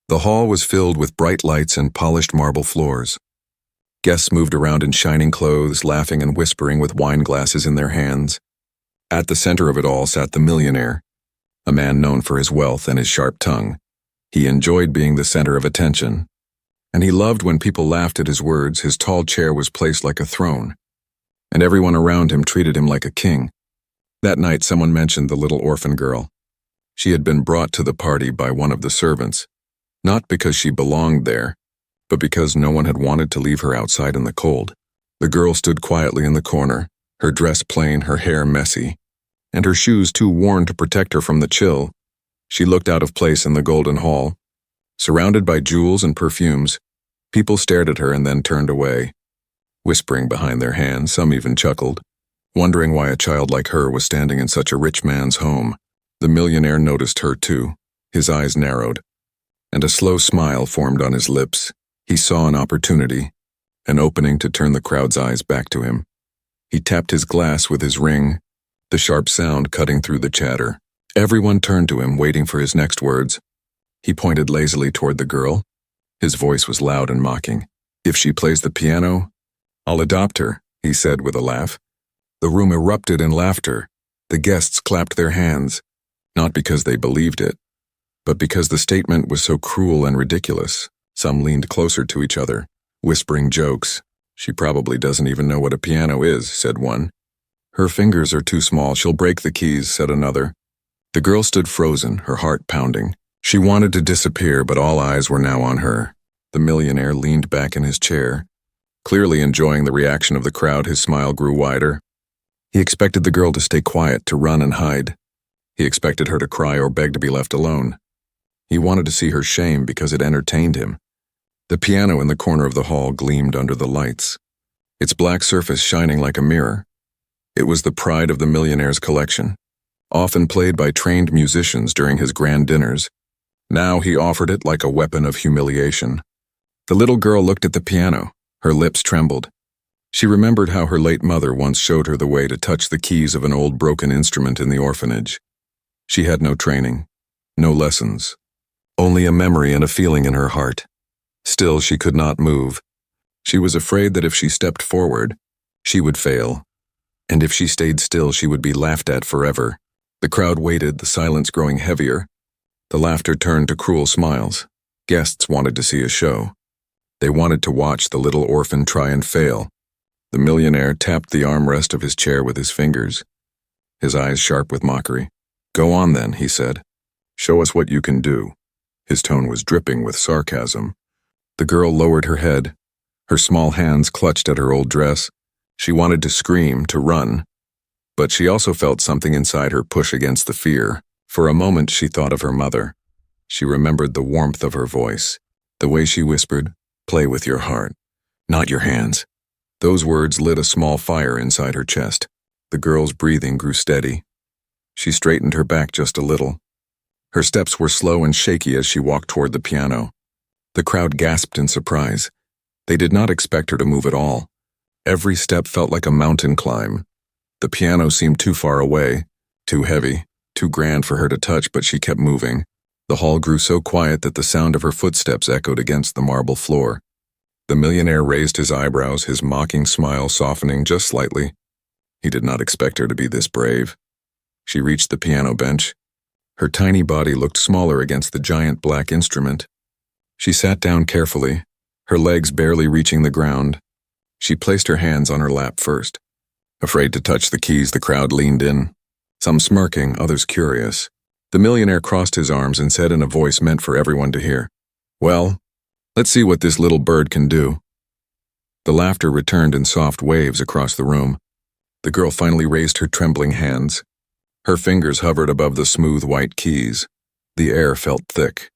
The hall was filled with bright lights and polished marble floors. Guests moved around in shining clothes, laughing and whispering with wine glasses in their hands. At the center of it all sat the millionaire, a man known for his wealth and his sharp tongue. He enjoyed being the center of attention, and he loved when people laughed at his words. His tall chair was placed like a throne, and everyone around him treated him like a king. That night someone mentioned the little orphan girl. She had been brought to the party by one of the servants, not because she belonged there, but because no one had wanted to leave her outside in the cold. The girl stood quietly in the corner, her dress plain, her hair messy, and her shoes too worn to protect her from the chill. She looked out of place in the golden hall. Surrounded by jewels and perfumes, people stared at her and then turned away, whispering behind their hands. Some even chuckled, wondering why a child like her was standing in such a rich man's home. The millionaire noticed her too. His eyes narrowed, and a slow smile formed on his lips. He saw an opportunity, an opening to turn the crowd's eyes back to him. He tapped his glass with his ring, the sharp sound cutting through the chatter. Everyone turned to him, waiting for his next words. He pointed lazily toward the girl. His voice was loud and mocking. "If she plays the piano, I'll adopt her," he said with a laugh. The room erupted in laughter. The guests clapped their hands, not because they believed it, but because the statement was so cruel and ridiculous. Some leaned closer to each other, whispering jokes. "She probably doesn't even know what a piano is," said one. "Her fingers are too small, she'll break the keys," said another. The girl stood frozen, her heart pounding. She wanted to disappear, but all eyes were now on her. The millionaire leaned back in his chair, clearly enjoying the reaction of the crowd. His smile grew wider. He expected the girl to stay quiet, to run and hide. He expected her to cry or beg to be left alone. He wanted to see her shame because it entertained him. The piano in the corner of the hall gleamed under the lights, its black surface shining like a mirror. It was the pride of the millionaire's collection, often played by trained musicians during his grand dinners. Now he offered it like a weapon of humiliation. The little girl looked at the piano. Her lips trembled. She remembered how her late mother once showed her the way to touch the keys of an old broken instrument in the orphanage. She had no training, no lessons, only a memory and a feeling in her heart. Still, she could not move. She was afraid that if she stepped forward, she would fail, and if she stayed still, she would be laughed at forever. The crowd waited, the silence growing heavier. The laughter turned to cruel smiles. Guests wanted to see a show. They wanted to watch the little orphan try and fail. The millionaire tapped the armrest of his chair with his fingers, his eyes sharp with mockery. "Go on then," he said. "Show us what you can do." His tone was dripping with sarcasm. The girl lowered her head. Her small hands clutched at her old dress. She wanted to scream, to run, but she also felt something inside her push against the fear. For a moment she thought of her mother. She remembered the warmth of her voice, the way she whispered, "Play with your heart, not your hands." Those words lit a small fire inside her chest. The girl's breathing grew steady. She straightened her back just a little. Her steps were slow and shaky as she walked toward the piano. The crowd gasped in surprise. They did not expect her to move at all. Every step felt like a mountain climb. The piano seemed too far away, too heavy, too grand for her to touch, but she kept moving. The hall grew so quiet that the sound of her footsteps echoed against the marble floor. The millionaire raised his eyebrows, his mocking smile softening just slightly. He did not expect her to be this brave. She reached the piano bench. Her tiny body looked smaller against the giant black instrument. She sat down carefully, her legs barely reaching the ground. She placed her hands on her lap first. Afraid to touch the keys, the crowd leaned in, some smirking, others curious. The millionaire crossed his arms and said in a voice meant for everyone to hear, "Well, let's see what this little bird can do." The laughter returned in soft waves across the room. The girl finally raised her trembling hands. Her fingers hovered above the smooth white keys. The air felt thick,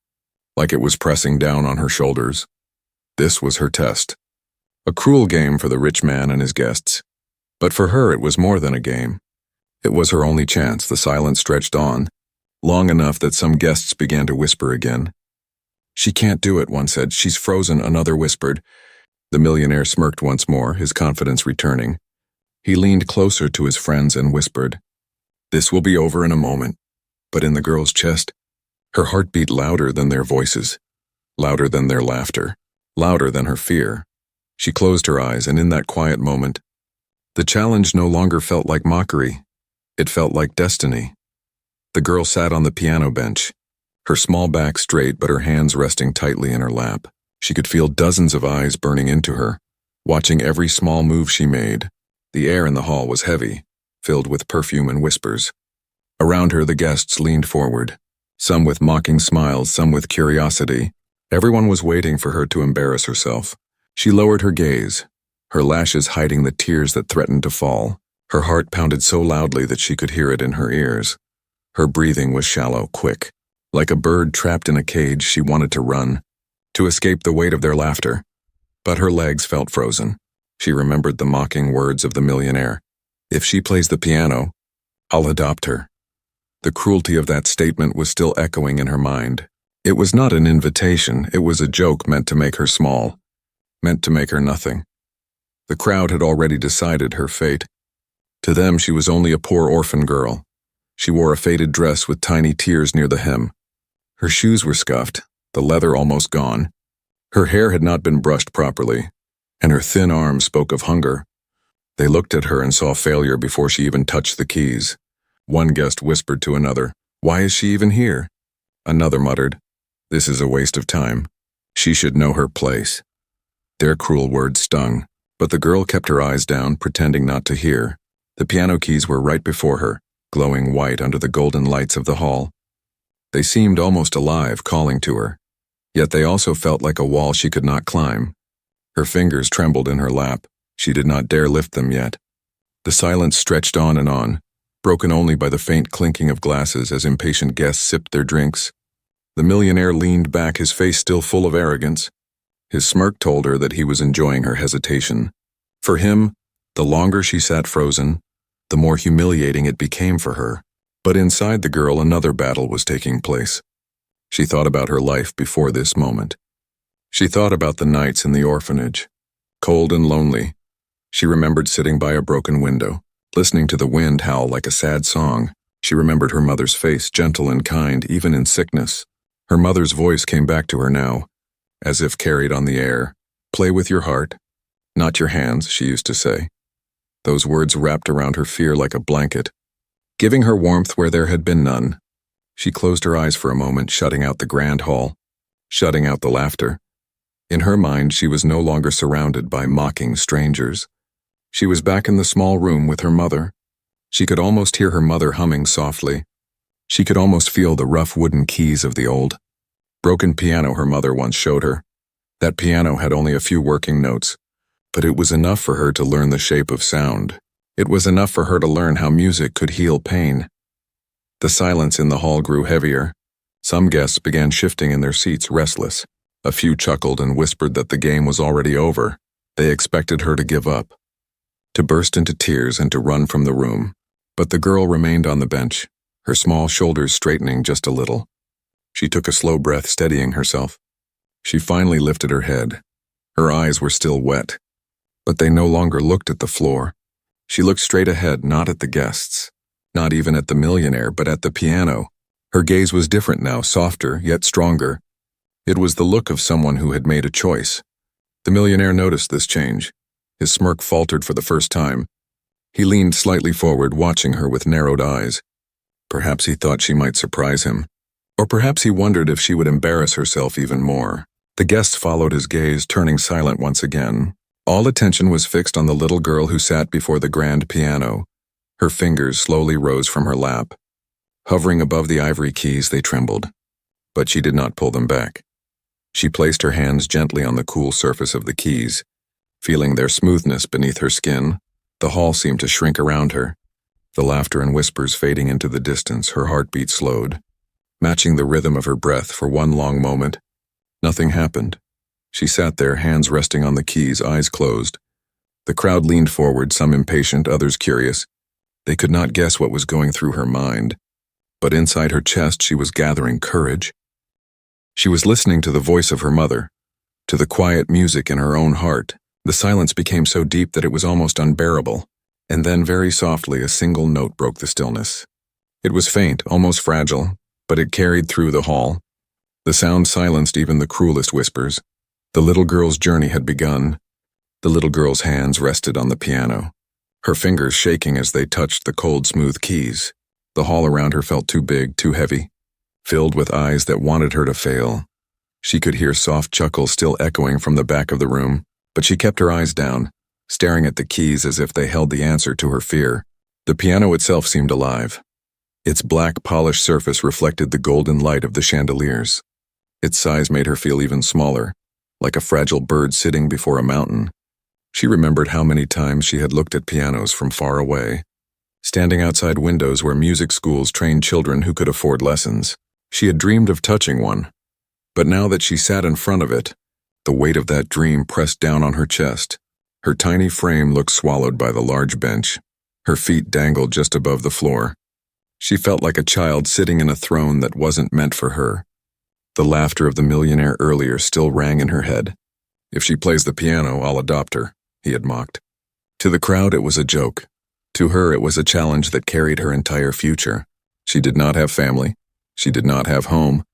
like it was pressing down on her shoulders. This was her test. A cruel game for the rich man and his guests. But for her it was more than a game. It was her only chance. The silence stretched on, long enough that some guests began to whisper again. "She can't do it," one said. "She's frozen," another whispered. The millionaire smirked once more, his confidence returning. He leaned closer to his friends and whispered, "This will be over in a moment." But in the girl's chest, her heart beat louder than their voices. louder than their laughter, louder than her fear. She closed her eyes, and in that quiet moment, the challenge no longer felt like mockery. It felt like destiny. The girl sat on the piano bench, her small back straight but her hands resting tightly in her lap. She could feel dozens of eyes burning into her, watching every small move she made. The air in the hall was heavy, filled with perfume and whispers. Around her, the guests leaned forward, some with mocking smiles, some with curiosity. Everyone was waiting for her to embarrass herself. She lowered her gaze, her lashes hiding the tears that threatened to fall. Her heart pounded so loudly that she could hear it in her ears. Her breathing was shallow, quick. Like a bird trapped in a cage, she wanted to run, to escape the weight of their laughter. But her legs felt frozen. She remembered the mocking words of the millionaire. If she plays the piano, I'll adopt her. The cruelty of that statement was still echoing in her mind. It was not an invitation, it was a joke meant to make her small, meant to make her nothing. The crowd had already decided her fate. To them, she was only a poor orphan girl. She wore a faded dress with tiny tears near the hem. Her shoes were scuffed, the leather almost gone. Her hair had not been brushed properly, and her thin arms spoke of hunger. They looked at her and saw failure before she even touched the keys. One guest whispered to another, "Why is she even here?" Another muttered, "This is a waste of time. She should know her place." Their cruel words stung, but the girl kept her eyes down, pretending not to hear. The piano keys were right before her, glowing white under the golden lights of the hall. They seemed almost alive, calling to her. Yet they also felt like a wall she could not climb. Her fingers trembled in her lap. She did not dare lift them yet. The silence stretched on, broken only by the faint clinking of glasses as impatient guests sipped their drinks. The millionaire leaned back, his face still full of arrogance. His smirk told her that he was enjoying her hesitation. For him, the longer she sat frozen, the more humiliating it became for her. But inside the girl, another battle was taking place. She thought about her life before this moment. She thought about the nights in the orphanage, cold and lonely. She remembered sitting by a broken window, listening to the wind howl like a sad song. She remembered her mother's face, gentle and kind, even in sickness. Her mother's voice came back to her now, as if carried on the air. "Play with your heart, not your hands," she used to say. Those words wrapped around her fear like a blanket, giving her warmth where there had been none. She closed her eyes for a moment, shutting out the grand hall, shutting out the laughter. In her mind, she was no longer surrounded by mocking strangers. She was back in the small room with her mother. She could almost hear her mother humming softly. She could almost feel the rough wooden keys of the old, broken piano her mother once showed her. That piano had only a few working notes, but it was enough for her to learn the shape of sound. It was enough for her to learn how music could heal pain. The silence in the hall grew heavier. Some guests began shifting in their seats, restless. A few chuckled and whispered that the game was already over. They expected her to give up, to burst into tears and to run from the room. But the girl remained on the bench, her small shoulders straightening just a little. She took a slow breath, steadying herself. She finally lifted her head. Her eyes were still wet, but they no longer looked at the floor. She looked straight ahead, not at the guests, not even at the millionaire, but at the piano. Her gaze was different now, softer, yet stronger. It was the look of someone who had made a choice. The millionaire noticed this change. His smirk faltered for the first time. He leaned slightly forward, watching her with narrowed eyes. Perhaps he thought she might surprise him. Or perhaps he wondered if she would embarrass herself even more. The guests followed his gaze, turning silent once again. All attention was fixed on the little girl who sat before the grand piano. Her fingers slowly rose from her lap. Hovering above the ivory keys, they trembled. But she did not pull them back. She placed her hands gently on the cool surface of the keys, feeling their smoothness beneath her skin. The hall seemed to shrink around her. The laughter and whispers fading into the distance, her heartbeat slowed, matching the rhythm of her breath for one long moment. Nothing happened. She sat there, hands resting on the keys, eyes closed. The crowd leaned forward, some impatient, others curious. They could not guess what was going through her mind. But inside her chest, she was gathering courage. She was listening to the voice of her mother, to the quiet music in her own heart. The silence became so deep that it was almost unbearable. And then, very softly, a single note broke the stillness. It was faint, almost fragile, but it carried through the hall. The sound silenced even the cruelest whispers. The little girl's journey had begun. The little girl's hands rested on the piano, her fingers shaking as they touched the cold, smooth keys. The hall around her felt too big, too heavy, filled with eyes that wanted her to fail. She could hear soft chuckles still echoing from the back of the room, but she kept her eyes down, staring at the keys as if they held the answer to her fear. The piano itself seemed alive. Its black, polished surface reflected the golden light of the chandeliers. Its size made her feel even smaller, like a fragile bird sitting before a mountain. She remembered how many times she had looked at pianos from far away, standing outside windows where music schools trained children who could afford lessons. She had dreamed of touching one, but now that she sat in front of it, the weight of that dream pressed down on her chest. Her tiny frame looked swallowed by the large bench. Her feet dangled just above the floor. She felt like a child sitting in a throne that wasn't meant for her. The laughter of the millionaire earlier still rang in her head. "If she plays the piano, I'll adopt her," he had mocked. To the crowd, it was a joke. To her, it was a challenge that carried her entire future. She did not have family. She did not have home.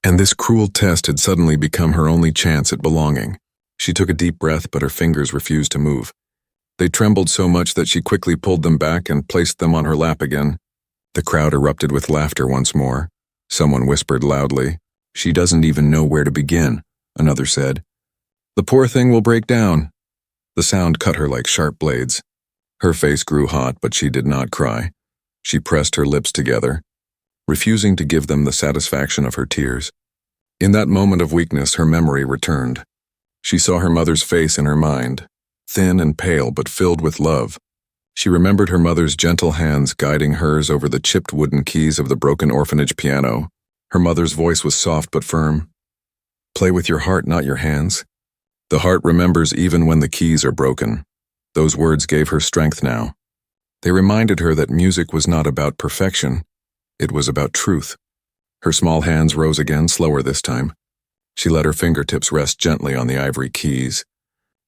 And this cruel test had suddenly become her only chance at belonging. She took a deep breath, but her fingers refused to move. They trembled so much that she quickly pulled them back and placed them on her lap again. The crowd erupted with laughter once more. Someone whispered loudly, "She doesn't even know where to begin," another said. "The poor thing will break down." The sound cut her like sharp blades. Her face grew hot, but she did not cry. She pressed her lips together, refusing to give them the satisfaction of her tears. In that moment of weakness, her memory returned. She saw her mother's face in her mind, thin and pale but filled with love. She remembered her mother's gentle hands guiding hers over the chipped wooden keys of the broken orphanage piano. Her mother's voice was soft but firm. "Play with your heart, not your hands. The heart remembers even when the keys are broken." Those words gave her strength now. They reminded her that music was not about perfection. It was about truth. Her small hands rose again, slower this time. She let her fingertips rest gently on the ivory keys.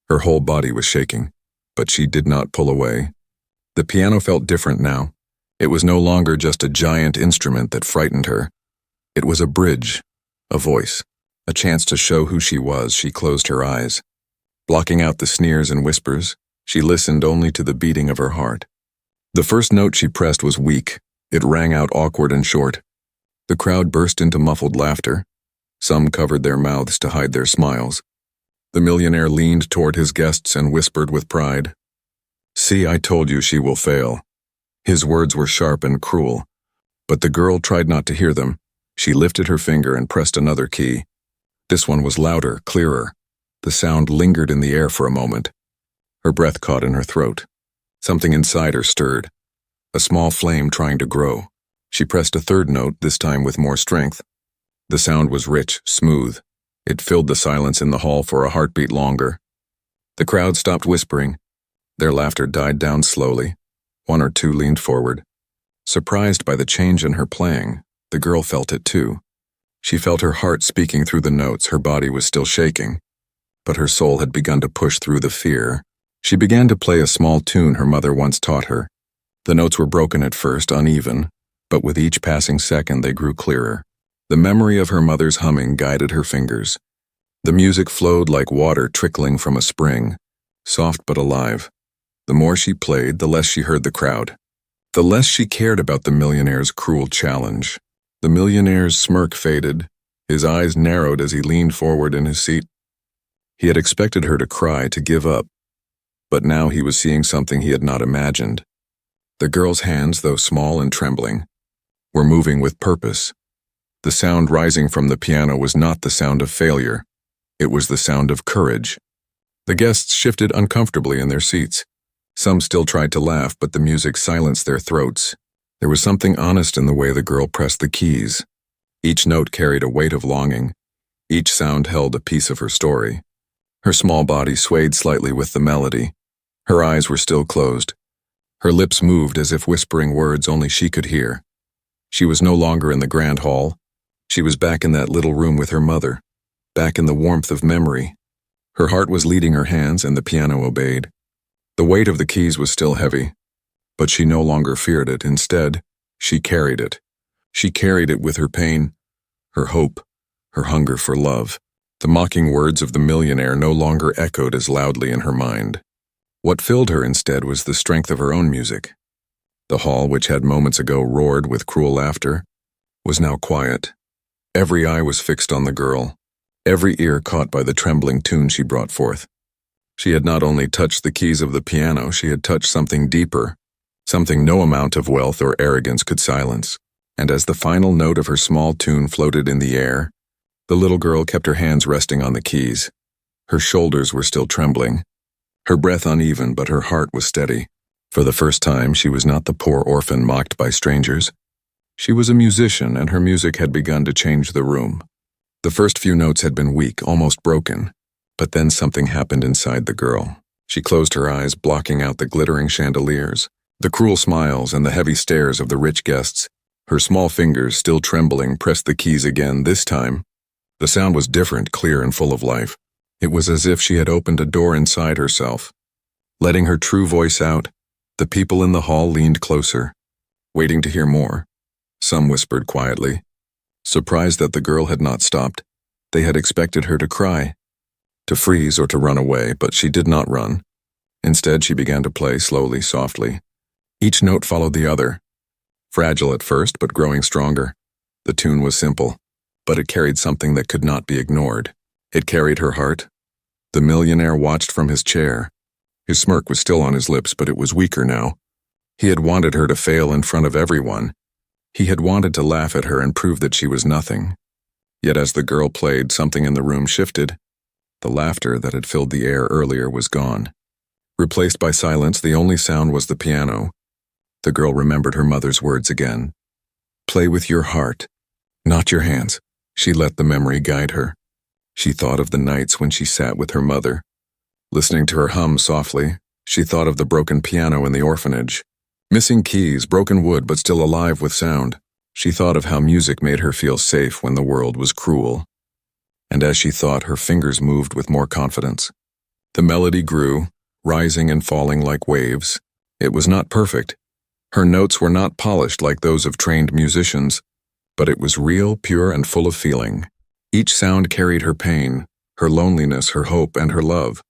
Her whole body was shaking, but she did not pull away. The piano felt different now. It was no longer just a giant instrument that frightened her. It was a bridge, a voice, a chance to show who she was. She closed her eyes. Blocking out the sneers and whispers, she listened only to the beating of her heart. The first note she pressed was weak. It rang out awkward and short. The crowd burst into muffled laughter. Some covered their mouths to hide their smiles. The millionaire leaned toward his guests and whispered with pride, "See, I told you she will fail." His words were sharp and cruel, but the girl tried not to hear them. She lifted her finger and pressed another key. This one was louder, clearer. The sound lingered in the air for a moment. Her breath caught in her throat. Something inside her stirred, a small flame trying to grow. She pressed a third note, this time with more strength. The sound was rich, smooth. It filled the silence in the hall for a heartbeat longer. The crowd stopped whispering. Their laughter died down slowly. One or two leaned forward. Surprised by the change in her playing, the girl felt it too. She felt her heart speaking through the notes. Her body was still shaking, but her soul had begun to push through the fear. She began to play a small tune her mother once taught her. The notes were broken at first, uneven, but with each passing second they grew clearer. The memory of her mother's humming guided her fingers. The music flowed like water trickling from a spring, soft but alive. The more she played, the less she heard the crowd. The less she cared about the millionaire's cruel challenge. The millionaire's smirk faded. His eyes narrowed as he leaned forward in his seat. He had expected her to cry, to give up, but now he was seeing something he had not imagined. The girl's hands, though small and trembling, were moving with purpose. The sound rising from the piano was not the sound of failure. It was the sound of courage. The guests shifted uncomfortably in their seats. Some still tried to laugh, but the music silenced their throats. There was something honest in the way the girl pressed the keys. Each note carried a weight of longing. Each sound held a piece of her story. Her small body swayed slightly with the melody. Her eyes were still closed. Her lips moved as if whispering words only she could hear. She was no longer in the grand hall. She was back in that little room with her mother, back in the warmth of memory. Her heart was leading her hands, and the piano obeyed. The weight of the keys was still heavy, but she no longer feared it. Instead, she carried it. She carried it with her pain, her hope, her hunger for love. The mocking words of the millionaire no longer echoed as loudly in her mind. What filled her instead was the strength of her own music. The hall, which had moments ago roared with cruel laughter, was now quiet. Every eye was fixed on the girl, every ear caught by the trembling tune she brought forth. She had not only touched the keys of the piano, she had touched something deeper, something no amount of wealth or arrogance could silence. And as the final note of her small tune floated in the air, the little girl kept her hands resting on the keys. Her shoulders were still trembling, her breath uneven, but her heart was steady. For the first time, she was not the poor orphan mocked by strangers. She was a musician, and her music had begun to change the room. The first few notes had been weak, almost broken, but then something happened inside the girl. She closed her eyes, blocking out the glittering chandeliers, the cruel smiles, and the heavy stares of the rich guests. Her small fingers, still trembling, pressed the keys again. This time, the sound was different, clear, and full of life. It was as if she had opened a door inside herself. Letting her true voice out, the people in the hall leaned closer, waiting to hear more. Some whispered quietly, surprised that the girl had not stopped. They had expected her to cry, to freeze, or to run away, but she did not run. Instead, she began to play slowly, softly. Each note followed the other. Fragile at first, but growing stronger. The tune was simple, but it carried something that could not be ignored. It carried her heart. The millionaire watched from his chair. His smirk was still on his lips, but it was weaker now. He had wanted her to fail in front of everyone. He had wanted to laugh at her and prove that she was nothing. Yet as the girl played, something in the room shifted. The laughter that had filled the air earlier was gone. Replaced by silence, the only sound was the piano. The girl remembered her mother's words again. Play with your heart, not your hands. She let the memory guide her. She thought of the nights when she sat with her mother. Listening to her hum softly, she thought of the broken piano in the orphanage. Missing keys, broken wood, but still alive with sound. She thought of how music made her feel safe when the world was cruel. And as she thought, her fingers moved with more confidence. The melody grew, rising and falling like waves. It was not perfect. Her notes were not polished like those of trained musicians, but it was real, pure, and full of feeling. Each sound carried her pain, her loneliness, her hope, and her love.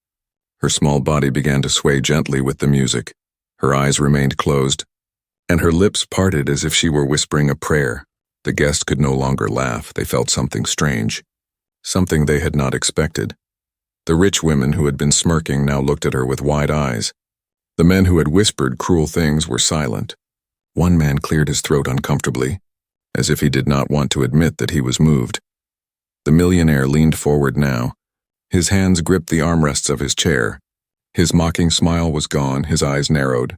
Her small body began to sway gently with the music. Her eyes remained closed, and her lips parted as if she were whispering a prayer. The guests could no longer laugh. They felt something strange, something they had not expected. The rich women who had been smirking now looked at her with wide eyes. The men who had whispered cruel things were silent. One man cleared his throat uncomfortably, as if he did not want to admit that he was moved. The millionaire leaned forward now. His hands gripped the armrests of his chair. His mocking smile was gone, his eyes narrowed,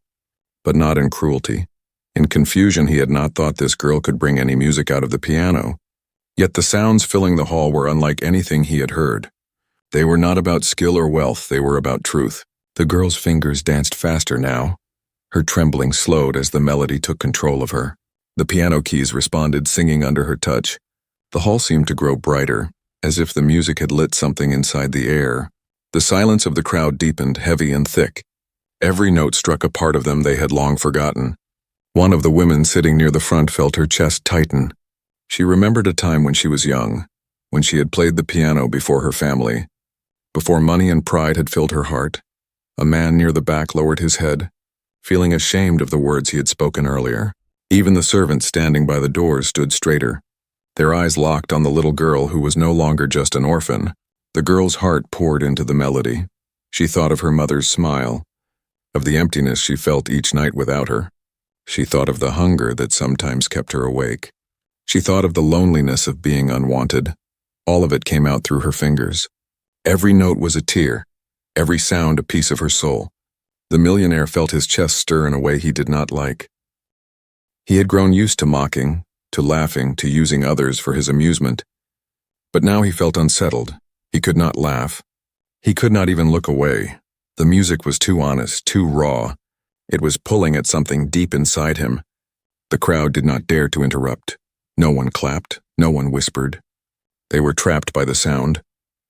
but not in cruelty. In confusion, he had not thought this girl could bring any music out of the piano. Yet the sounds filling the hall were unlike anything he had heard. They were not about skill or wealth, they were about truth. The girl's fingers danced faster now. Her trembling slowed as the melody took control of her. The piano keys responded, singing under her touch. The hall seemed to grow brighter, as if the music had lit something inside the air. The silence of the crowd deepened, heavy and thick. Every note struck a part of them they had long forgotten. One of the women sitting near the front felt her chest tighten. She remembered a time when she was young, when she had played the piano before her family. Before money and pride had filled her heart, a man near the back lowered his head, feeling ashamed of the words he had spoken earlier. Even the servants standing by the doors stood straighter. Their eyes locked on the little girl who was no longer just an orphan. The girl's heart poured into the melody. She thought of her mother's smile, of the emptiness she felt each night without her. She thought of the hunger that sometimes kept her awake. She thought of the loneliness of being unwanted. All of it came out through her fingers. Every note was a tear, every sound a piece of her soul. The millionaire felt his chest stir in a way he did not like. He had grown used to mocking, to laughing, to using others for his amusement. But now he felt unsettled. He could not laugh. He could not even look away. The music was too honest, too raw. It was pulling at something deep inside him. The crowd did not dare to interrupt. No one clapped, no one whispered. They were trapped by the sound,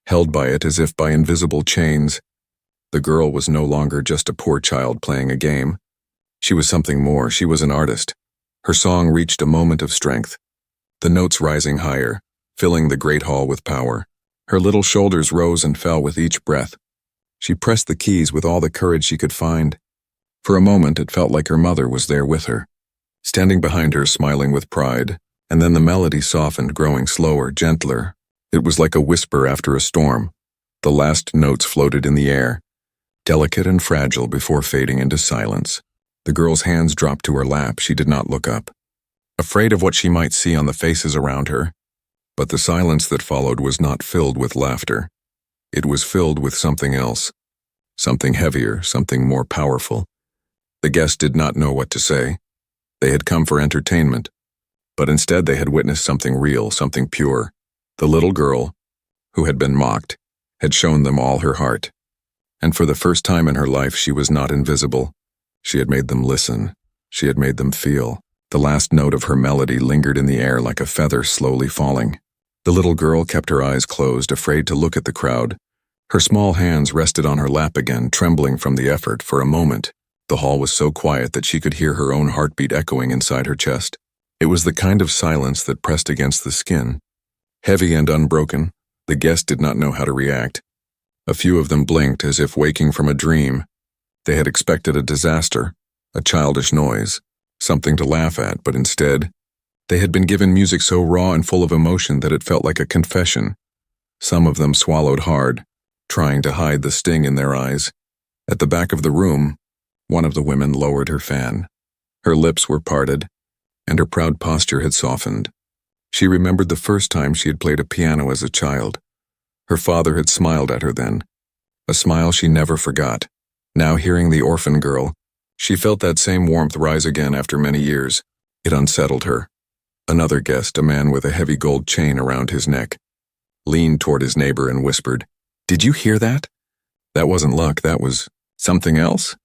held by it as if by invisible chains. The girl was no longer just a poor child playing a game. She was something more. She was an artist. Her song reached a moment of strength, the notes rising higher, filling the great hall with power. Her little shoulders rose and fell with each breath. She pressed the keys with all the courage she could find. For a moment, it felt like her mother was there with her, standing behind her, smiling with pride. And then the melody softened, growing slower, gentler. It was like a whisper after a storm. The last notes floated in the air, delicate and fragile before fading into silence. The girl's hands dropped to her lap. She did not look up, afraid of what she might see on the faces around her. But the silence that followed was not filled with laughter. It was filled with something else, something heavier, something more powerful. The guests did not know what to say. They had come for entertainment, but instead they had witnessed something real, something pure. The little girl, who had been mocked, had shown them all her heart. And for the first time in her life, she was not invisible. She had made them listen. She had made them feel. The last note of her melody lingered in the air like a feather slowly falling. The little girl kept her eyes closed, afraid to look at the crowd. Her small hands rested on her lap again, trembling from the effort. For a moment, the hall was so quiet that she could hear her own heartbeat echoing inside her chest. It was the kind of silence that pressed against the skin. Heavy and unbroken, the guests did not know how to react. A few of them blinked as if waking from a dream. They had expected a disaster, a childish noise, something to laugh at, but instead, they had been given music so raw and full of emotion that it felt like a confession. Some of them swallowed hard, trying to hide the sting in their eyes. At the back of the room, one of the women lowered her fan. Her lips were parted, and her proud posture had softened. She remembered the first time she had played a piano as a child. Her father had smiled at her then, a smile she never forgot. Now, hearing the orphan girl, she felt that same warmth rise again after many years. It unsettled her. Another guest, a man with a heavy gold chain around his neck, leaned toward his neighbor and whispered, "Did you hear that? That wasn't luck, that was something else?"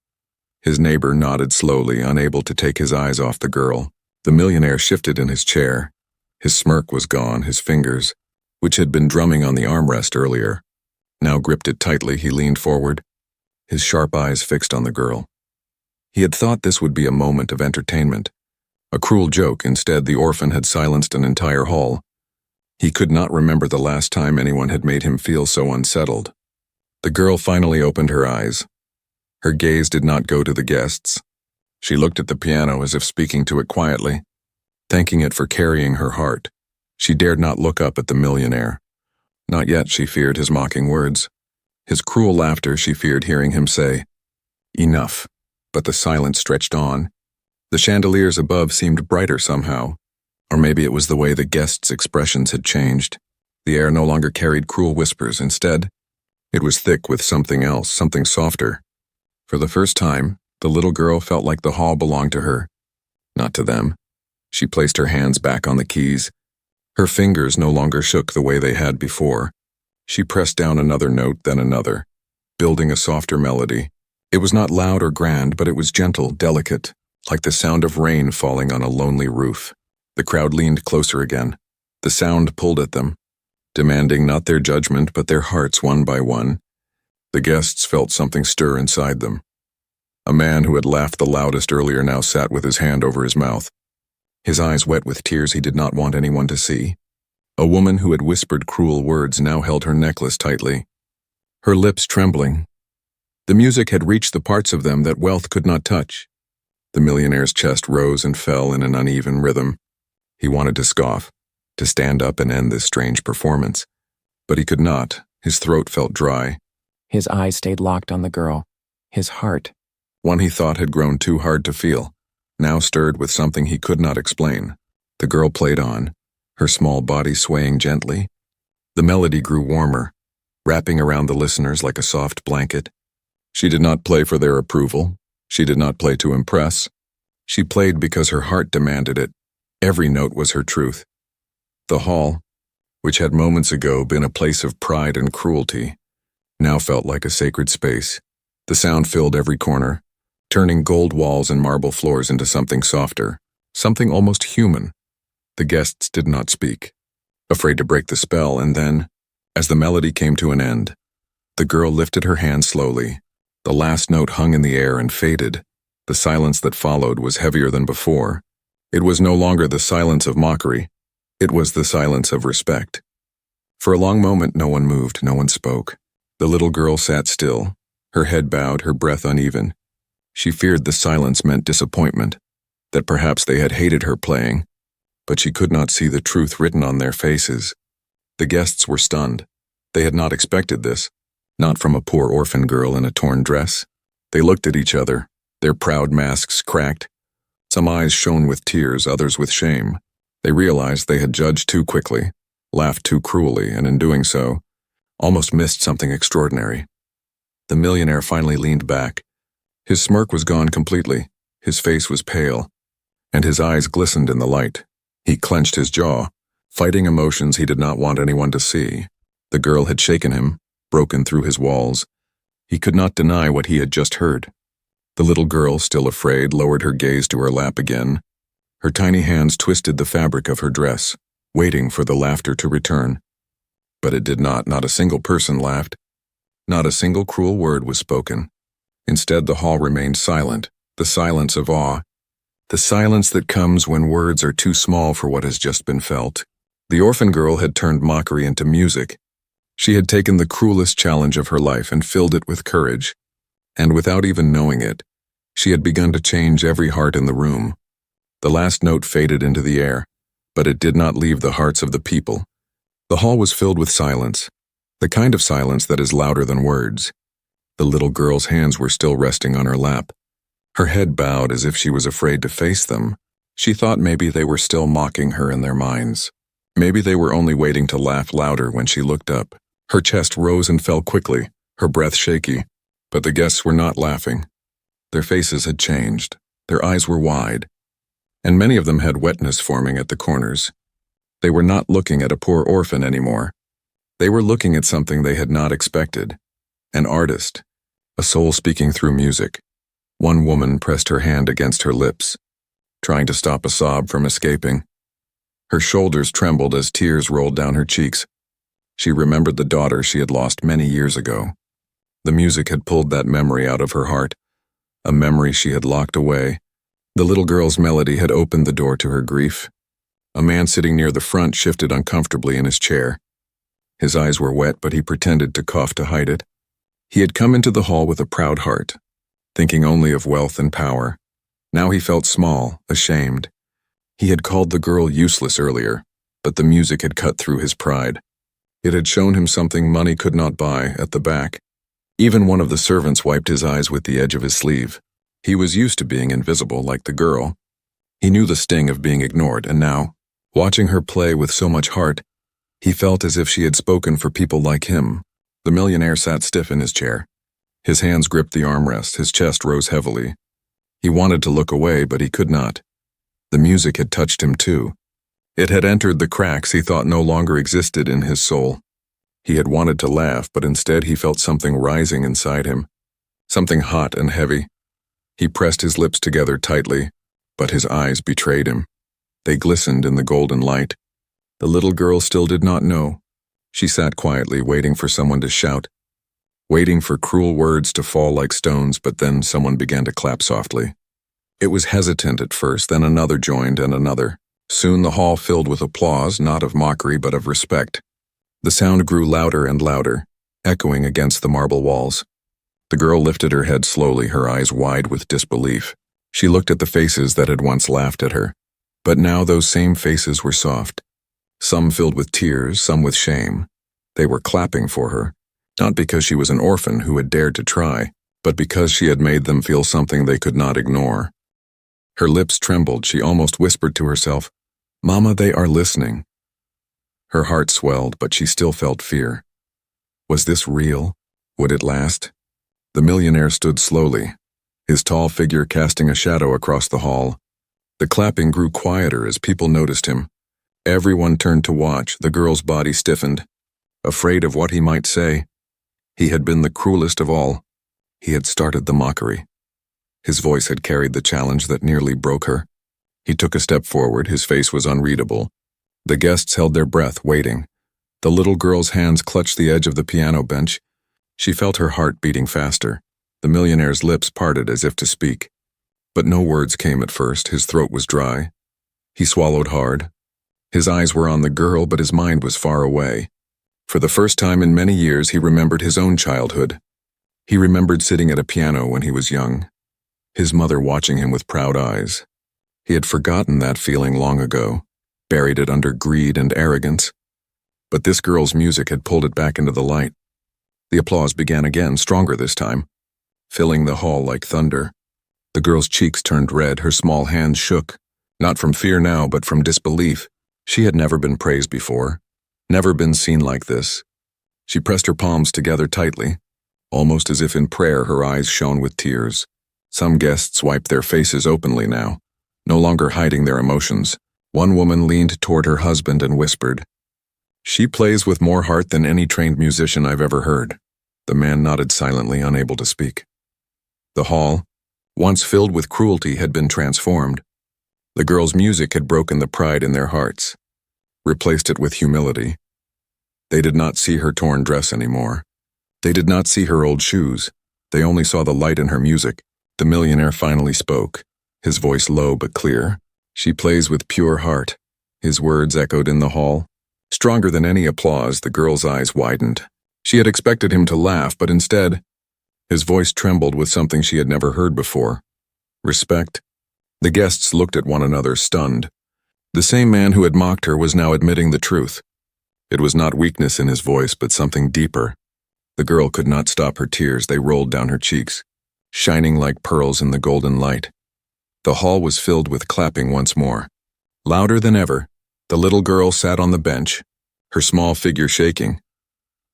His neighbor nodded slowly, unable to take his eyes off the girl. The millionaire shifted in his chair. His smirk was gone. His fingers, which had been drumming on the armrest earlier, now gripped it tightly. He leaned forward, his sharp eyes fixed on the girl. He had thought this would be a moment of entertainment, a cruel joke. Instead, the orphan had silenced an entire hall. He could not remember the last time anyone had made him feel so unsettled. The girl finally opened her eyes. Her gaze did not go to the guests. She looked at the piano as if speaking to it quietly, thanking it for carrying her heart. She dared not look up at the millionaire. Not yet. She feared his mocking words. His cruel laughter. She feared hearing him say, "Enough." But the silence stretched on. The chandeliers above seemed brighter somehow, or maybe it was the way the guests' expressions had changed. The air no longer carried cruel whispers. Instead, it was thick with something else, something softer. For the first time, the little girl felt like the hall belonged to her, not to them. She placed her hands back on the keys. Her fingers no longer shook the way they had before. She pressed down another note, then another, building a softer melody. It was not loud or grand, but it was gentle, delicate, like the sound of rain falling on a lonely roof. The crowd leaned closer again. The sound pulled at them, demanding not their judgment, but their hearts one by one. The guests felt something stir inside them. A man who had laughed the loudest earlier now sat with his hand over his mouth, his eyes wet with tears he did not want anyone to see. A woman who had whispered cruel words now held her necklace tightly, her lips trembling. The music had reached the parts of them that wealth could not touch. The millionaire's chest rose and fell in an uneven rhythm. He wanted to scoff, to stand up and end this strange performance. But he could not. His throat felt dry. His eyes stayed locked on the girl. His heart, one he thought had grown too hard to feel, now stirred with something he could not explain. The girl played on, her small body swaying gently. The melody grew warmer, wrapping around the listeners like a soft blanket. She did not play for their approval. She did not play to impress. She played because her heart demanded it. Every note was her truth. The hall, which had moments ago been a place of pride and cruelty, now felt like a sacred space. The sound filled every corner, turning gold walls and marble floors into something softer, something almost human. The guests did not speak, afraid to break the spell, and then, as the melody came to an end, the girl lifted her hand slowly. The last note hung in the air and faded. The silence that followed was heavier than before. It was no longer the silence of mockery. It was the silence of respect. For a long moment, no one moved, no one spoke. The little girl sat still, her head bowed, her breath uneven. She feared the silence meant disappointment, that perhaps they had hated her playing, but she could not see the truth written on their faces. The guests were stunned. They had not expected this, not from a poor orphan girl in a torn dress. They looked at each other, their proud masks cracked. Some eyes shone with tears, others with shame. They realized they had judged too quickly, laughed too cruelly, and in doing so, almost missed something extraordinary. The millionaire finally leaned back. His smirk was gone completely, his face was pale, and his eyes glistened in the light. He clenched his jaw, fighting emotions he did not want anyone to see. The girl had shaken him, broken through his walls. He could not deny what he had just heard. The little girl, still afraid, lowered her gaze to her lap again. Her tiny hands twisted the fabric of her dress, waiting for the laughter to return. But it did not. Not a single person laughed. Not a single cruel word was spoken. Instead, the hall remained silent, the silence of awe, the silence that comes when words are too small for what has just been felt. The orphan girl had turned mockery into music. She had taken the cruelest challenge of her life and filled it with courage. And without even knowing it, she had begun to change every heart in the room. The last note faded into the air, but it did not leave the hearts of the people. The hall was filled with silence, the kind of silence that is louder than words. The little girl's hands were still resting on her lap, her head bowed as if she was afraid to face them. She thought maybe they were still mocking her in their minds. Maybe they were only waiting to laugh louder when she looked up. Her chest rose and fell quickly, her breath shaky. But the guests were not laughing. Their faces had changed. Their eyes were wide, and many of them had wetness forming at the corners. They were not looking at a poor orphan anymore. They were looking at something they had not expected. An artist, a soul speaking through music. One woman pressed her hand against her lips, trying to stop a sob from escaping. Her shoulders trembled as tears rolled down her cheeks. She remembered the daughter she had lost many years ago. The music had pulled that memory out of her heart, a memory she had locked away. The little girl's melody had opened the door to her grief. A man sitting near the front shifted uncomfortably in his chair. His eyes were wet, but he pretended to cough to hide it. He had come into the hall with a proud heart, thinking only of wealth and power. Now he felt small, ashamed. He had called the girl useless earlier, but the music had cut through his pride. It had shown him something money could not buy at the back. Even one of the servants wiped his eyes with the edge of his sleeve. He was used to being invisible like the girl. He knew the sting of being ignored, and now, watching her play with so much heart, he felt as if she had spoken for people like him. The millionaire sat stiff in his chair. His hands gripped the armrest, his chest rose heavily. He wanted to look away, but he could not. The music had touched him too. It had entered the cracks he thought no longer existed in his soul. He had wanted to laugh, but instead he felt something rising inside him, something hot and heavy. He pressed his lips together tightly, but his eyes betrayed him. They glistened in the golden light. The little girl still did not know. She sat quietly, waiting for someone to shout, waiting for cruel words to fall like stones, but then someone began to clap softly. It was hesitant at first, then another joined and another. Soon the hall filled with applause, not of mockery but of respect. The sound grew louder and louder, echoing against the marble walls. The girl lifted her head slowly, her eyes wide with disbelief. She looked at the faces that had once laughed at her, but now those same faces were soft. Some filled with tears, some with shame. They were clapping for her, not because she was an orphan who had dared to try, but because she had made them feel something they could not ignore. Her lips trembled, she almost whispered to herself, "Mama, they are listening." Her heart swelled, but she still felt fear. Was this real? Would it last? The millionaire stood slowly, his tall figure casting a shadow across the hall. The clapping grew quieter as people noticed him. Everyone turned to watch, the girl's body stiffened, afraid of what he might say. He had been the cruelest of all. He had started the mockery. His voice had carried the challenge that nearly broke her. He took a step forward, his face was unreadable. The guests held their breath, waiting. The little girl's hands clutched the edge of the piano bench. She felt her heart beating faster. The millionaire's lips parted as if to speak. But no words came at first, his throat was dry. He swallowed hard. His eyes were on the girl, but his mind was far away. For the first time in many years, he remembered his own childhood. He remembered sitting at a piano when he was young, his mother watching him with proud eyes. He had forgotten that feeling long ago, buried it under greed and arrogance. But this girl's music had pulled it back into the light. The applause began again, stronger this time, filling the hall like thunder. The girl's cheeks turned red, her small hands shook, not from fear now, but from disbelief. She had never been praised before, never been seen like this. She pressed her palms together tightly, almost as if in prayer. Her eyes shone with tears. Some guests wiped their faces openly now, no longer hiding their emotions. One woman leaned toward her husband and whispered, "She plays with more heart than any trained musician I've ever heard." The man nodded silently, unable to speak. The hall, once filled with cruelty, had been transformed. The girl's music had broken the pride in their hearts, replaced it with humility. They did not see her torn dress anymore. They did not see her old shoes. They only saw the light in her music. The millionaire finally spoke, his voice low but clear. "She plays with pure heart." His words echoed in the hall. Stronger than any applause, the girl's eyes widened. She had expected him to laugh, but instead, his voice trembled with something she had never heard before. Respect. The guests looked at one another, stunned. The same man who had mocked her was now admitting the truth. It was not weakness in his voice, but something deeper. The girl could not stop her tears. They rolled down her cheeks, shining like pearls in the golden light. The hall was filled with clapping once more. Louder than ever, the little girl sat on the bench, her small figure shaking.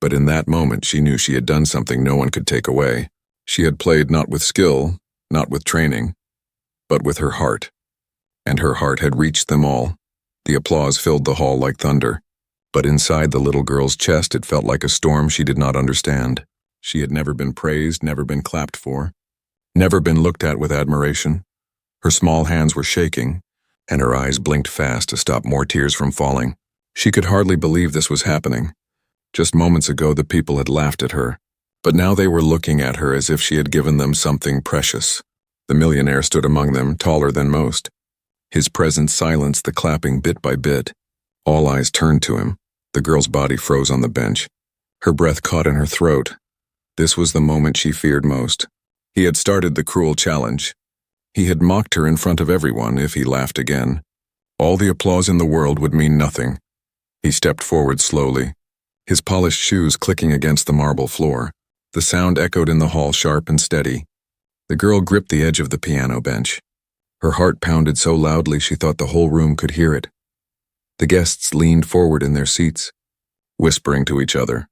But in that moment, she knew she had done something no one could take away. She had played not with skill, not with training, but with her heart. And her heart had reached them all. The applause filled the hall like thunder. But inside the little girl's chest, it felt like a storm she did not understand. She had never been praised, never been clapped for, never been looked at with admiration. Her small hands were shaking, and her eyes blinked fast to stop more tears from falling. She could hardly believe this was happening. Just moments ago, the people had laughed at her, but now they were looking at her as if she had given them something precious. The millionaire stood among them, taller than most. His presence silenced the clapping bit by bit. All eyes turned to him. The girl's body froze on the bench. Her breath caught in her throat. This was the moment she feared most. He had started the cruel challenge. He had mocked her in front of everyone. If he laughed again, all the applause in the world would mean nothing. He stepped forward slowly, his polished shoes clicking against the marble floor. The sound echoed in the hall, sharp and steady. The girl gripped the edge of the piano bench. Her heart pounded so loudly she thought the whole room could hear it. The guests leaned forward in their seats, whispering to each other.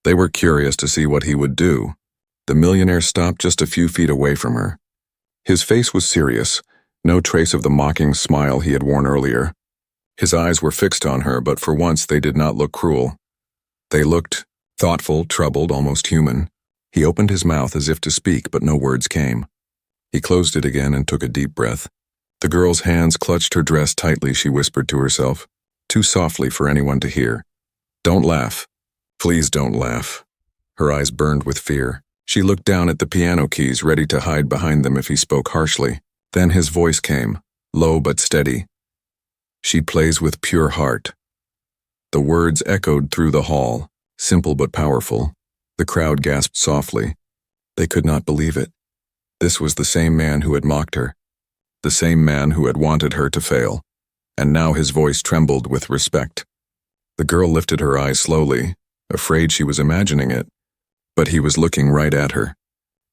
They were curious to see what he would do. The millionaire stopped just a few feet away from her. His face was serious, no trace of the mocking smile he had worn earlier. His eyes were fixed on her, but for once they did not look cruel. They looked thoughtful, troubled, almost human. He opened his mouth as if to speak, but no words came. He closed it again and took a deep breath. The girl's hands clutched her dress tightly. She whispered to herself, too softly for anyone to hear, "Don't laugh. Please don't laugh." Her eyes burned with fear. She looked down at the piano keys, ready to hide behind them if he spoke harshly. Then his voice came, low but steady. "She plays with pure heart." The words echoed through the hall, simple but powerful. The crowd gasped softly. They could not believe it. This was the same man who had mocked her, the same man who had wanted her to fail, and now his voice trembled with respect. The girl lifted her eyes slowly, afraid she was imagining it, but he was looking right at her.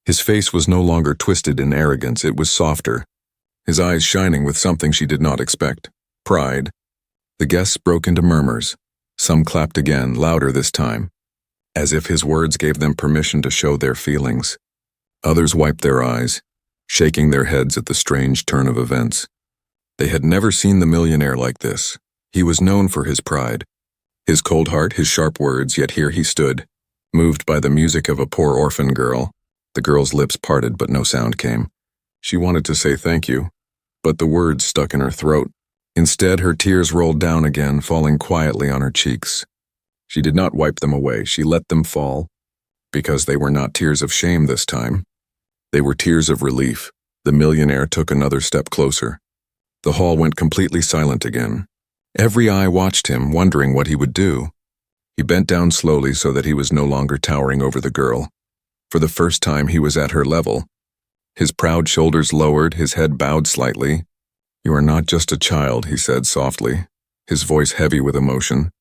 His face was no longer twisted in arrogance, it was softer, his eyes shining with something she did not expect, pride. The guests broke into murmurs. Some clapped again, louder this time, as if his words gave them permission to show their feelings. Others wiped their eyes, shaking their heads at the strange turn of events. They had never seen the millionaire like this. He was known for his pride, his cold heart, his sharp words, yet here he stood, moved by the music of a poor orphan girl. The girl's lips parted, but no sound came. She wanted to say thank you, but the words stuck in her throat. Instead, her tears rolled down again, falling quietly on her cheeks. She did not wipe them away. She let them fall, because they were not tears of shame this time. They were tears of relief. The millionaire took another step closer. The hall went completely silent again. Every eye watched him, wondering what he would do. He bent down slowly so that he was no longer towering over the girl. For the first time, he was at her level. His proud shoulders lowered, his head bowed slightly. "You are not just a child," he said softly, his voice heavy with emotion.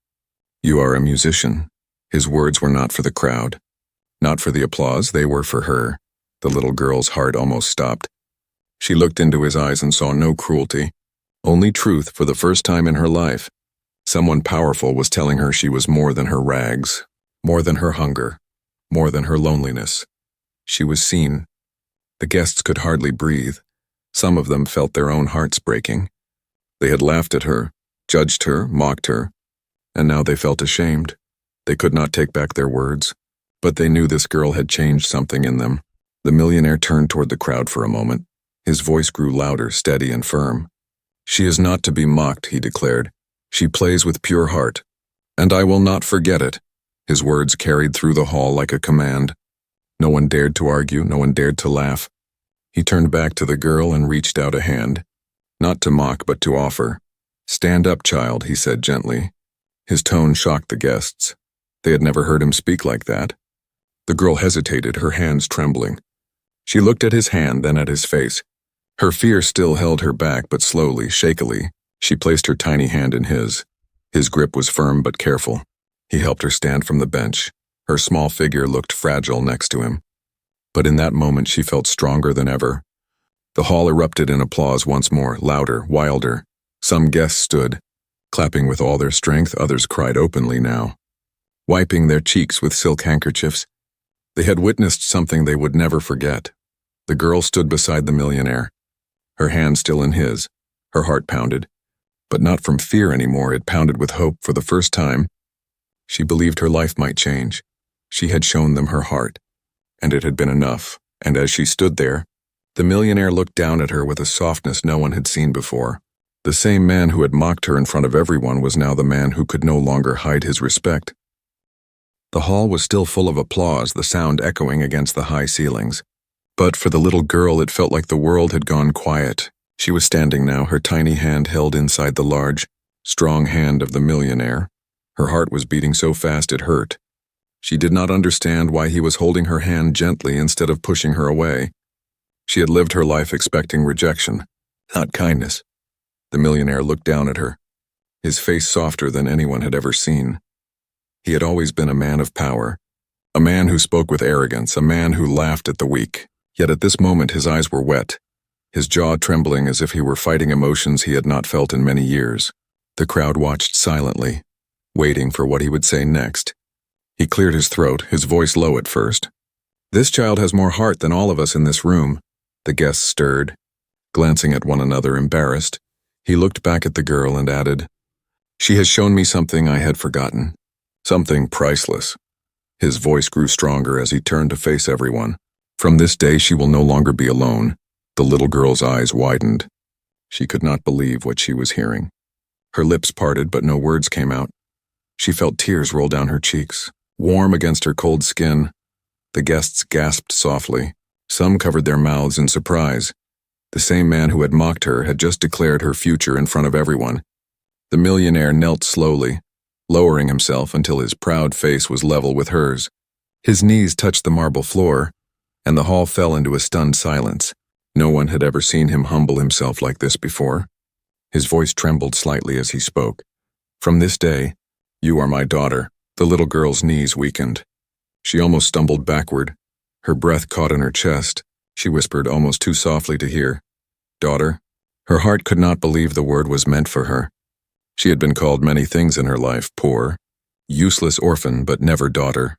"You are a musician." His words were not for the crowd. Not for the applause, they were for her. The little girl's heart almost stopped. She looked into his eyes and saw no cruelty, only truth for the first time in her life. Someone powerful was telling her she was more than her rags, more than her hunger, more than her loneliness. She was seen. The guests could hardly breathe. Some of them felt their own hearts breaking. They had laughed at her, judged her, mocked her, and now they felt ashamed. They could not take back their words, but they knew this girl had changed something in them. The millionaire turned toward the crowd for a moment. His voice grew louder, steady, and firm. "She is not to be mocked," he declared. "She plays with pure heart, and I will not forget it." His words carried through the hall like a command. No one dared to argue, no one dared to laugh. He turned back to the girl and reached out a hand, not to mock but to offer. "Stand up, child," he said gently. His tone shocked the guests. They had never heard him speak like that. The girl hesitated, her hands trembling. She looked at his hand, then at his face. Her fear still held her back, but slowly, shakily, she placed her tiny hand in his. His grip was firm but careful. He helped her stand from the bench. Her small figure looked fragile next to him. But in that moment she felt stronger than ever. The hall erupted in applause once more, louder, wilder. Some guests stood, clapping with all their strength, others cried openly now, wiping their cheeks with silk handkerchiefs. They had witnessed something they would never forget. The girl stood beside the millionaire, her hand still in his. Her heart pounded, but not from fear anymore. It pounded with hope. For the first time, she believed her life might change. She had shown them her heart, and it had been enough. And as she stood there, the millionaire looked down at her with a softness no one had seen before. The same man who had mocked her in front of everyone was now the man who could no longer hide his respect. The hall was still full of applause, the sound echoing against the high ceilings. But for the little girl, it felt like the world had gone quiet. She was standing now, her tiny hand held inside the large, strong hand of the millionaire. Her heart was beating so fast it hurt. She did not understand why he was holding her hand gently instead of pushing her away. She had lived her life expecting rejection, not kindness. The millionaire looked down at her, his face softer than anyone had ever seen. He had always been a man of power, a man who spoke with arrogance, a man who laughed at the weak. Yet at this moment his eyes were wet, his jaw trembling as if he were fighting emotions he had not felt in many years. The crowd watched silently, waiting for what he would say next. He cleared his throat, his voice low at first. "This child has more heart than all of us in this room." The guests stirred, glancing at one another, embarrassed. He looked back at the girl and added, "She has shown me something I had forgotten, something priceless." His voice grew stronger as he turned to face everyone. "From this day she will no longer be alone." The little girl's eyes widened. She could not believe what she was hearing. Her lips parted, but no words came out. She felt tears roll down her cheeks, warm against her cold skin. The guests gasped softly. Some covered their mouths in surprise. The same man who had mocked her had just declared her future in front of everyone. The millionaire knelt slowly, lowering himself until his proud face was level with hers. His knees touched the marble floor, and the hall fell into a stunned silence. No one had ever seen him humble himself like this before. His voice trembled slightly as he spoke. "From this day, you are my daughter." The little girl's knees weakened. She almost stumbled backward. Her breath caught in her chest. She whispered almost too softly to hear, "Daughter?" Her heart could not believe the word was meant for her. She had been called many things in her life: poor, useless orphan, but never daughter.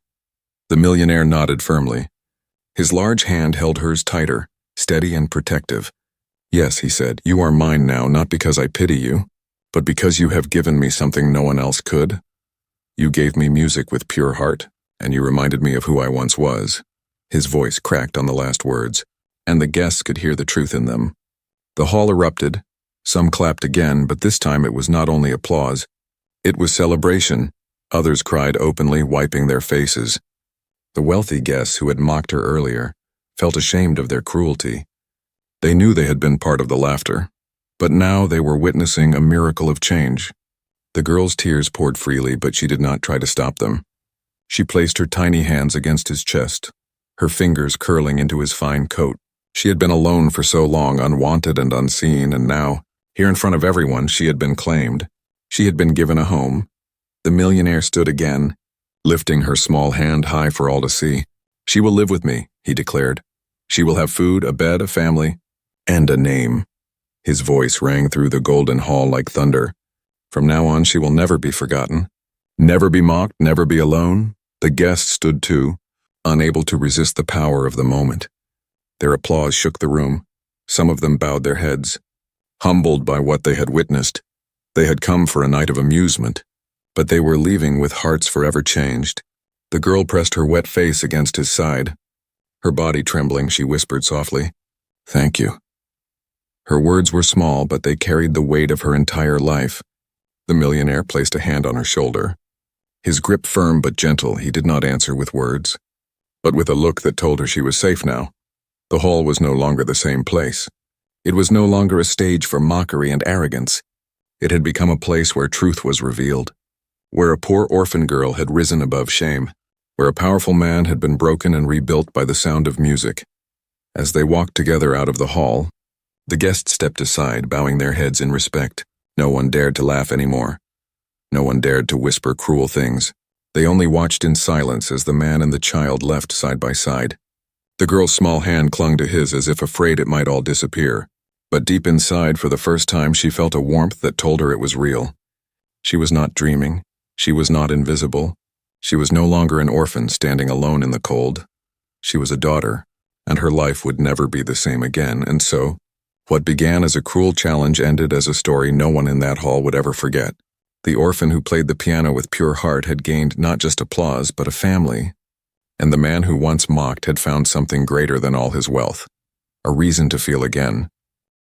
The millionaire nodded firmly. His large hand held hers tighter, steady and protective. "Yes," he said, "you are mine now, not because I pity you, but because you have given me something no one else could. You gave me music with pure heart, and you reminded me of who I once was." His voice cracked on the last words, and the guests could hear the truth in them. The hall erupted. Some clapped again, but this time it was not only applause. It was celebration. Others cried openly, wiping their faces. The wealthy guests who had mocked her earlier felt ashamed of their cruelty. They knew they had been part of the laughter, but now they were witnessing a miracle of change. The girl's tears poured freely, but she did not try to stop them. She placed her tiny hands against his chest, her fingers curling into his fine coat. She had been alone for so long, unwanted and unseen, and now, here in front of everyone, she had been claimed. She had been given a home. The millionaire stood again, lifting her small hand high for all to see. "She will live with me," he declared. "She will have food, a bed, a family, and a name." His voice rang through the golden hall like thunder. "From now on, she will never be forgotten. Never be mocked, never be alone." The guests stood too, unable to resist the power of the moment. Their applause shook the room. Some of them bowed their heads, humbled by what they had witnessed. They had come for a night of amusement, but they were leaving with hearts forever changed. The girl pressed her wet face against his side. Her body trembling, she whispered softly, "Thank you." Her words were small, but they carried the weight of her entire life. The millionaire placed a hand on her shoulder. His grip firm but gentle, he did not answer with words, but with a look that told her she was safe now. The hall was no longer the same place. It was no longer a stage for mockery and arrogance. It had become a place where truth was revealed, where a poor orphan girl had risen above shame, where a powerful man had been broken and rebuilt by the sound of music. As they walked together out of the hall, the guests stepped aside, bowing their heads in respect. No one dared to laugh anymore. No one dared to whisper cruel things. They only watched in silence as the man and the child left side by side. The girl's small hand clung to his as if afraid it might all disappear. But deep inside, for the first time, she felt a warmth that told her it was real. She was not dreaming. She was not invisible. She was no longer an orphan standing alone in the cold. She was a daughter, and her life would never be the same again. And so, what began as a cruel challenge ended as a story no one in that hall would ever forget. The orphan who played the piano with pure heart had gained not just applause, but a family. And the man who once mocked had found something greater than all his wealth, a reason to feel again,